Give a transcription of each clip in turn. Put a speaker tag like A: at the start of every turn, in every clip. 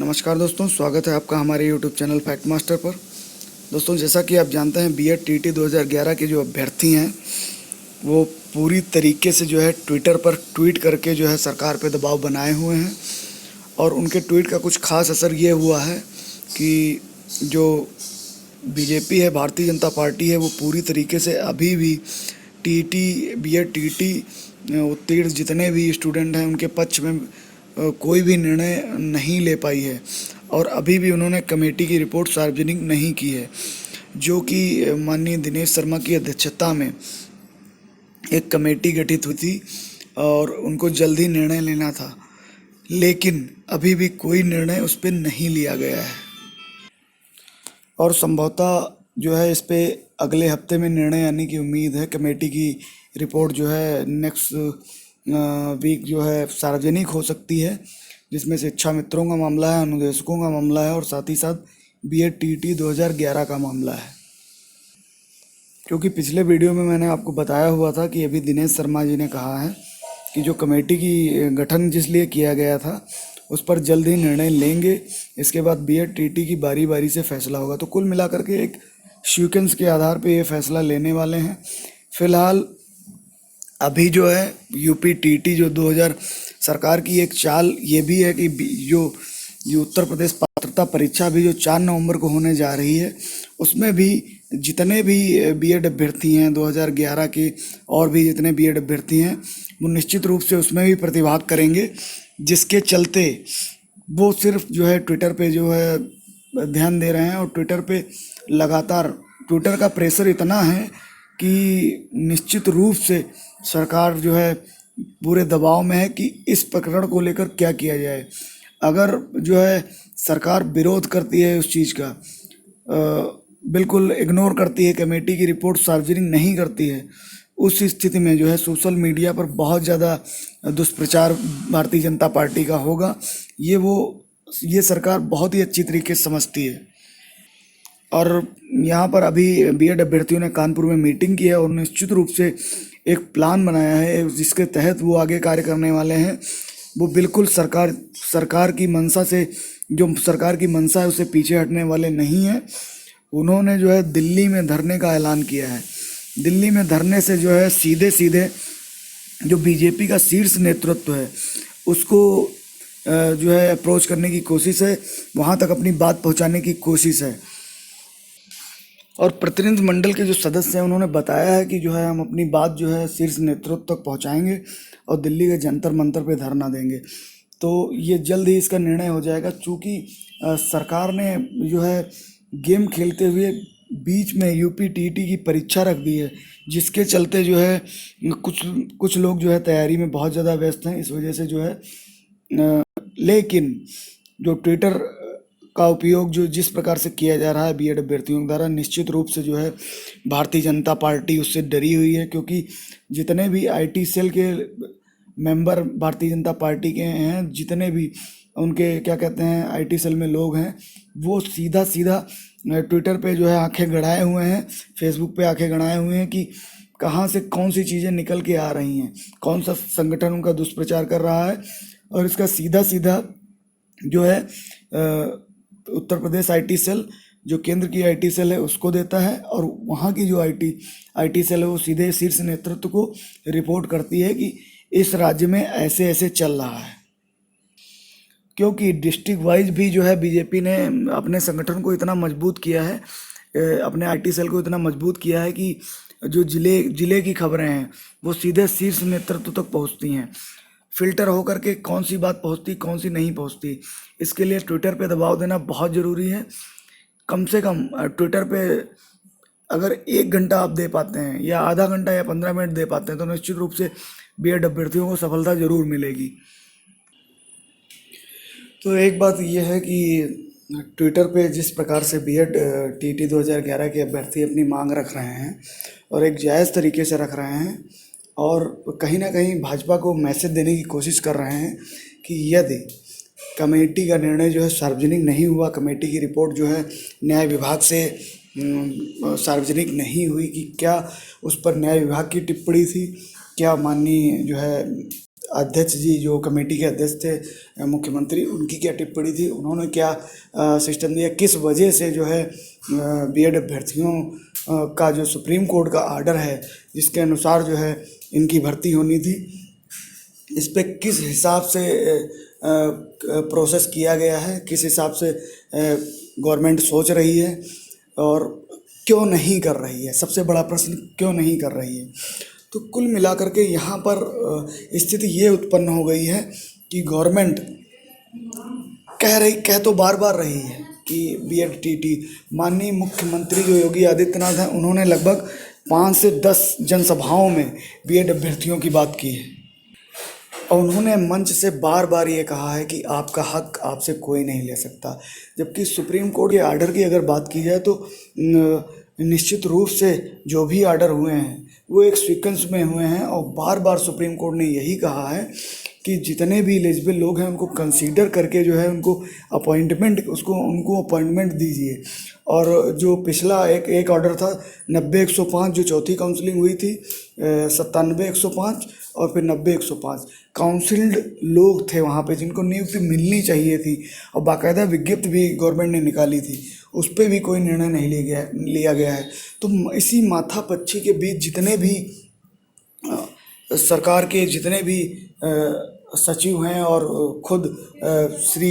A: नमस्कार दोस्तों, स्वागत है आपका हमारे यूट्यूब चैनल फैक्ट मास्टर पर। दोस्तों, जैसा कि आप जानते हैं, बीएड टीटी 2011 के जो अभ्यर्थी हैं वो पूरी तरीके से जो है ट्विटर पर ट्वीट करके जो है सरकार पे दबाव बनाए हुए हैं। और उनके ट्वीट का कुछ खास असर ये हुआ है कि जो बीजेपी है, भारतीय जनता पार्टी है, वो पूरी तरीके से अभी भी टीटी बीएड टीटी उत्तीर्ण जितने भी स्टूडेंट हैं उनके पक्ष में कोई भी निर्णय नहीं ले पाई है। और अभी भी उन्होंने कमेटी की रिपोर्ट सार्वजनिक नहीं की है, जो कि माननीय दिनेश शर्मा की अध्यक्षता में एक कमेटी गठित हुई थी और उनको जल्द ही निर्णय लेना था, लेकिन अभी भी कोई निर्णय उस पर नहीं लिया गया है। और संभवतः जो है इस पे अगले हफ्ते में निर्णय आने की उम्मीद है। कमेटी की रिपोर्ट जो है नेक्स्ट वीक जो है सार्वजनिक हो सकती है, जिसमें शिक्षा मित्रों का मामला है, अनुदेशकों का मामला है और साथ ही साथ बीएड टीटी 2011 का मामला है। क्योंकि पिछले वीडियो में मैंने आपको बताया हुआ था कि अभी दिनेश शर्मा जी ने कहा है कि जो कमेटी की गठन जिस लिए किया गया था उस पर जल्द ही निर्णय लेंगे। इसके बाद बीएड टीटी की बारी बारी से फैसला होगा। तो कुल मिलाकर के एक सीक्वेंस के आधार पे ये फैसला लेने वाले हैं। फिलहाल अभी जो है यूपी टीटी जो 2000 सरकार की एक चाल ये भी है कि जो उत्तर प्रदेश पात्रता परीक्षा भी जो 4 नवंबर को होने जा रही है, उसमें भी जितने भी बीएड अभ्यर्थी हैं 2011 के और भी जितने बीएड अभ्यर्थी हैं वो निश्चित रूप से उसमें भी प्रतिभाग करेंगे, जिसके चलते वो सिर्फ जो है ट्विटर पे जो है ध्यान दे रहे हैं। और ट्विटर पे लगातार ट्विटर का प्रेशर इतना है कि निश्चित रूप से सरकार जो है पूरे दबाव में है कि इस प्रकरण को लेकर क्या किया जाए। अगर जो है सरकार विरोध करती है उस चीज़ का, बिल्कुल इग्नोर करती है, कमेटी की रिपोर्ट सार्वजनिक नहीं करती है, उस स्थिति में जो है सोशल मीडिया पर बहुत ज़्यादा दुष्प्रचार भारतीय जनता पार्टी का होगा। ये सरकार बहुत ही अच्छी तरीके से समझती है। और यहाँ पर अभी बीएड अभ्यर्थियों ने कानपुर में मीटिंग की है और निश्चित रूप से एक प्लान बनाया है जिसके तहत वो आगे कार्य करने वाले हैं। वो बिल्कुल सरकार की मंशा से, जो सरकार की मंशा है, उससे पीछे हटने वाले नहीं हैं। उन्होंने जो है दिल्ली में धरने का ऐलान किया है। दिल्ली में धरने से जो है सीधे सीधे जो बीजेपी का शीर्ष नेतृत्व है उसको जो है अप्रोच करने की कोशिश है, वहाँ तक अपनी बात पहुँचाने की कोशिश है। और प्रतिनिधि मंडल के जो सदस्य हैं उन्होंने बताया है कि जो है हम अपनी बात जो है शीर्ष नेतृत्व तक पहुंचाएंगे और दिल्ली के जंतर मंतर पे धरना देंगे। तो ये जल्द ही इसका निर्णय हो जाएगा। चूँकि सरकार ने जो है गेम खेलते हुए बीच में यूपी टीटी की परीक्षा रख दी है, जिसके चलते जो है कुछ लोग जो है तैयारी में बहुत ज़्यादा व्यस्त हैं इस वजह से जो है। लेकिन जो ट्विटर का उपयोग जो जिस प्रकार से किया जा रहा है बीएड अभ्यर्थियों द्वारा, निश्चित रूप से जो है भारतीय जनता पार्टी उससे डरी हुई है। क्योंकि जितने भी आईटी सेल के मेंबर भारतीय जनता पार्टी के हैं, जितने भी उनके क्या कहते हैं आईटी सेल में लोग हैं, वो सीधा सीधा ट्विटर पे जो है आंखें गड़ाए हुए हैं, फेसबुक पे आंखें गड़ाए हुए हैं कि कहाँ से कौन सी चीज़ें निकल के आ रही हैं, कौन सा संगठन उनका दुष्प्रचार कर रहा है। और इसका सीधा सीधा जो है उत्तर प्रदेश आईटी सेल, जो केंद्र की आईटी सेल है, उसको देता है। और वहाँ की जो आईटी सेल है वो सीधे शीर्ष नेतृत्व को रिपोर्ट करती है कि इस राज्य में ऐसे ऐसे चल रहा है। क्योंकि डिस्ट्रिक्ट वाइज भी जो है बीजेपी ने अपने संगठन को इतना मजबूत किया है, अपने आईटी सेल को इतना मजबूत किया है कि जो जिले की खबरें हैं वो सीधे शीर्ष नेतृत्व तक पहुँचती हैं। फिल्टर होकर के कौन सी बात पहुंचती, कौन सी नहीं पहुंचती, इसके लिए ट्विटर पे दबाव देना बहुत ज़रूरी है। कम से कम ट्विटर पे अगर 1 घंटा आप दे पाते हैं या आधा घंटा या 15 मिनट दे पाते हैं तो निश्चित रूप से बीएड अभ्यर्थियों को सफलता ज़रूर मिलेगी। तो एक बात यह है कि ट्विटर पे जिस प्रकार से बीएड टीटी 2011 के अभ्यर्थी अपनी मांग रख रहे हैं और एक जायज़ तरीके से रख रहे हैं, और कहीं ना कहीं भाजपा को मैसेज देने की कोशिश कर रहे हैं कि यदि कमेटी का निर्णय जो है सार्वजनिक नहीं हुआ, कमेटी की रिपोर्ट जो है न्याय विभाग से सार्वजनिक नहीं हुई, कि क्या उस पर न्याय विभाग की टिप्पणी थी, क्या माननीय जो है अध्यक्ष जी जो कमेटी के अध्यक्ष थे मुख्यमंत्री, उनकी क्या टिप्पणी थी, उन्होंने क्या सिस्टम दिया, किस वजह से जो है बीएड अभ्यर्थियों का जो सुप्रीम कोर्ट का आर्डर है जिसके अनुसार जो है इनकी भर्ती होनी थी, इस पे किस हिसाब से प्रोसेस किया गया है, किस हिसाब से गवर्नमेंट सोच रही है और क्यों नहीं कर रही है। सबसे बड़ा प्रश्न क्यों नहीं कर रही है। तो कुल मिलाकर के यहाँ पर स्थिति ये उत्पन्न हो गई है कि गवर्नमेंट कह तो बार बार रही है कि बीएड टीटी, माननीय मुख्यमंत्री जो योगी आदित्यनाथ हैं उन्होंने लगभग 5 से 10 जनसभाओं में बीएड अभ्यर्थियों की बात की है और उन्होंने मंच से बार बार ये कहा है कि आपका हक आपसे कोई नहीं ले सकता। जबकि सुप्रीम कोर्ट के आर्डर की अगर बात की जाए तो निश्चित रूप से जो भी आर्डर हुए हैं वो एक सीक्वेंस में हुए हैं और बार बार सुप्रीम कोर्ट ने यही कहा है कि जितने भी एलिजिबल लोग हैं उनको कंसीडर करके जो है उनको अपॉइंटमेंट दीजिए। और जो पिछला एक ऑर्डर था 90-105 जो चौथी काउंसलिंग हुई थी, 97-105 और फिर 90-105 काउंसिल्ड लोग थे वहाँ पे जिनको नियुक्ति मिलनी चाहिए थी और बाकायदा विज्ञप्ति भी गवर्नमेंट ने निकाली थी, उस पर भी कोई निर्णय नहीं लिया गया है। तो इसी माथापच्ची के बीच जितने भी सरकार के जितने भी सचिव हैं और खुद श्री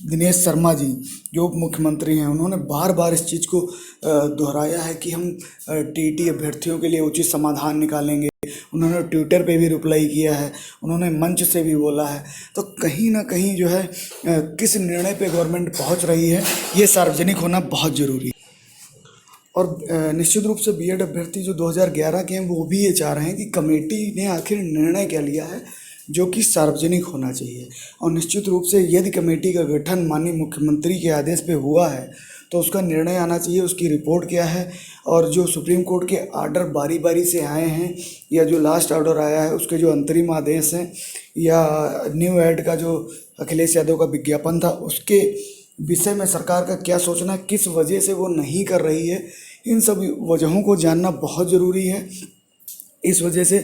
A: दिनेश शर्मा जी जो उप मुख्यमंत्री हैं, उन्होंने बार बार इस चीज़ को दोहराया है कि हम टीटी अभ्यर्थियों के लिए उचित समाधान निकालेंगे। उन्होंने ट्विटर पे भी रिप्लाई किया है, उन्होंने मंच से भी बोला है। तो कहीं ना कहीं जो है किस निर्णय पे गवर्नमेंट पहुंच रही है ये सार्वजनिक होना बहुत ज़रूरी है। और निश्चित रूप से बीएड अभ्यर्थी जो 2011 के हैं वो भी ये चाह रहे हैं कि कमेटी ने आखिर निर्णय क्या लिया है जो कि सार्वजनिक होना चाहिए। और निश्चित रूप से यदि कमेटी का गठन माननीय मुख्यमंत्री के आदेश पे हुआ है तो उसका निर्णय आना चाहिए, उसकी रिपोर्ट क्या है और जो सुप्रीम कोर्ट के आर्डर बारी बारी से आए हैं या जो लास्ट ऑर्डर आया है उसके जो अंतरिम आदेश हैं या न्यू एड का जो अखिलेश यादव का विज्ञापन था उसके विषय में सरकार का क्या सोचना, किस वजह से वो नहीं कर रही है, इन सब वजहों को जानना बहुत ज़रूरी है। इस वजह से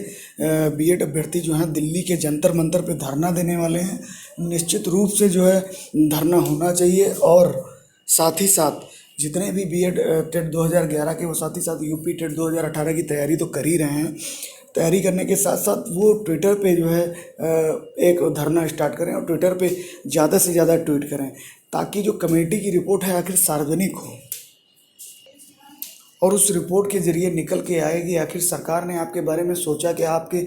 A: बीएड अभ्यर्थी जो हैं दिल्ली के जंतर मंतर पे धरना देने वाले हैं। निश्चित रूप से जो है धरना होना चाहिए और साथ ही साथ जितने भी बीएड टेट 2011 के वो साथ ही साथ यूपी टेट 2018 की तैयारी तो कर ही रहे हैं। तैयारी करने के साथ साथ वो ट्विटर पे जो है एक धरना स्टार्ट करें और ट्विटर पे ज़्यादा से ज़्यादा ट्वीट करें ताकि जो कमेटी की रिपोर्ट है आखिर सार्वजनिक हो और उस रिपोर्ट के ज़रिए निकल के आए कि आखिर सरकार ने आपके बारे में सोचा कि आपके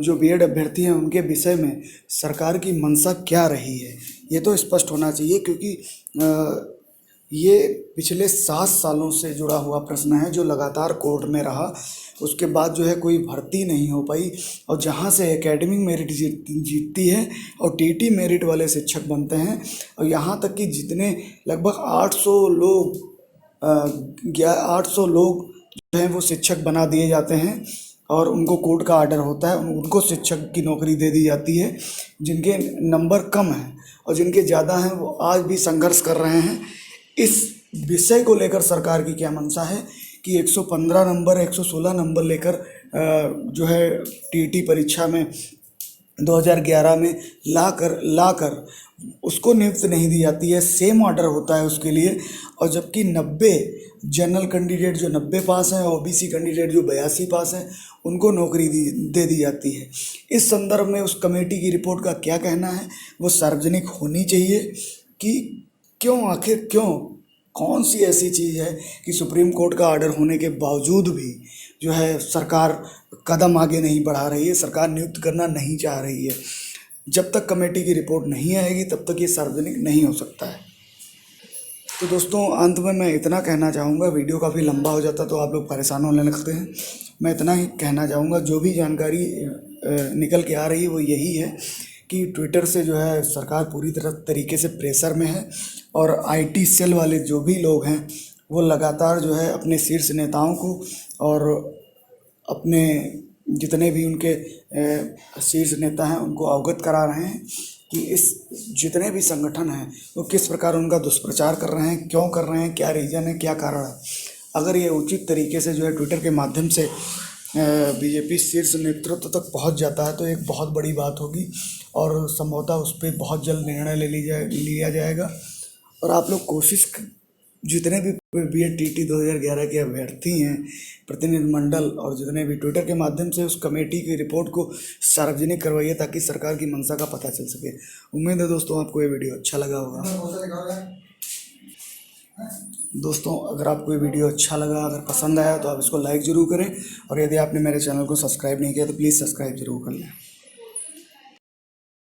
A: जो बीएड अभ्यर्थी हैं उनके विषय में सरकार की मंशा क्या रही है। ये तो स्पष्ट होना चाहिए क्योंकि ये पिछले 7 सालों से जुड़ा हुआ प्रश्न है जो लगातार कोर्ट में रहा। उसके बाद जो है कोई भर्ती नहीं हो पाई और जहाँ से एकेडमिक मेरिट जीतती है और टीटी मेरिट वाले शिक्षक बनते हैं और यहाँ तक कि जितने लगभग 800 लोग जो हैं वो शिक्षक बना दिए जाते हैं और उनको कोर्ट का आर्डर होता है, उनको शिक्षक की नौकरी दे दी जाती है। जिनके नंबर कम हैं और जिनके ज़्यादा हैं वो आज भी संघर्ष कर रहे हैं। इस विषय को लेकर सरकार की क्या मंशा है कि 115 नंबर 116 नंबर लेकर जो है टीटी परीक्षा में 2011 में लाकर उसको नियुक्ति नहीं दी जाती है, सेम ऑर्डर होता है उसके लिए। और जबकि 90 जनरल कैंडिडेट जो 90 पास हैं, ओबीसी कैंडिडेट जो 82 पास हैं, उनको नौकरी दे दी जाती है। इस संदर्भ में उस कमेटी की रिपोर्ट का क्या कहना है वो सार्वजनिक होनी चाहिए कि आखिर क्यों कौन सी ऐसी चीज़ है कि सुप्रीम कोर्ट का आर्डर होने के बावजूद भी जो है सरकार कदम आगे नहीं बढ़ा रही है, सरकार नियुक्त करना नहीं चाह रही है। जब तक कमेटी की रिपोर्ट नहीं आएगी तब तक ये सार्वजनिक नहीं हो सकता है। तो दोस्तों अंत में मैं इतना कहना चाहूँगा, वीडियो काफ़ी लंबा हो जाता तो आप लोग परेशान होने लगते हैं। मैं इतना ही कहना चाहूँगा, जो भी जानकारी निकल के आ रही है वो यही है कि ट्विटर से जो है सरकार पूरी तरीके से प्रेशर में है और आईटी सेल वाले जो भी लोग हैं वो लगातार जो है अपने शीर्ष नेताओं को और अपने जितने भी उनके शीर्ष नेता हैं उनको अवगत करा रहे हैं कि इस जितने भी संगठन हैं वो किस प्रकार उनका दुष्प्रचार कर रहे हैं, क्यों कर रहे हैं, क्या रीज़न है, क्या कारण है। अगर ये उचित तरीके से जो है ट्विटर के माध्यम से बीजेपी शीर्ष नेतृत्व तक पहुंच जाता है तो एक बहुत बड़ी बात होगी और संभवतः उस पर बहुत जल्द निर्णय लिया जाएगा। और आप लोग जितने भी बीएड टीटी 2011 के अभ्यर्थी हैं, प्रतिनिधिमंडल और जितने भी ट्विटर के माध्यम से उस कमेटी की रिपोर्ट को सार्वजनिक करवाइए ताकि सरकार की मंशा का पता चल सके। उम्मीद है दोस्तों आपको ये वीडियो अच्छा लगा होगा। दोस्तों अगर आपको ये वीडियो अच्छा लगा, अगर पसंद आया तो आप इसको लाइक ज़रूर करें और यदि आपने मेरे चैनल को सब्सक्राइब नहीं किया तो प्लीज़ सब्सक्राइब ज़रूर कर लें।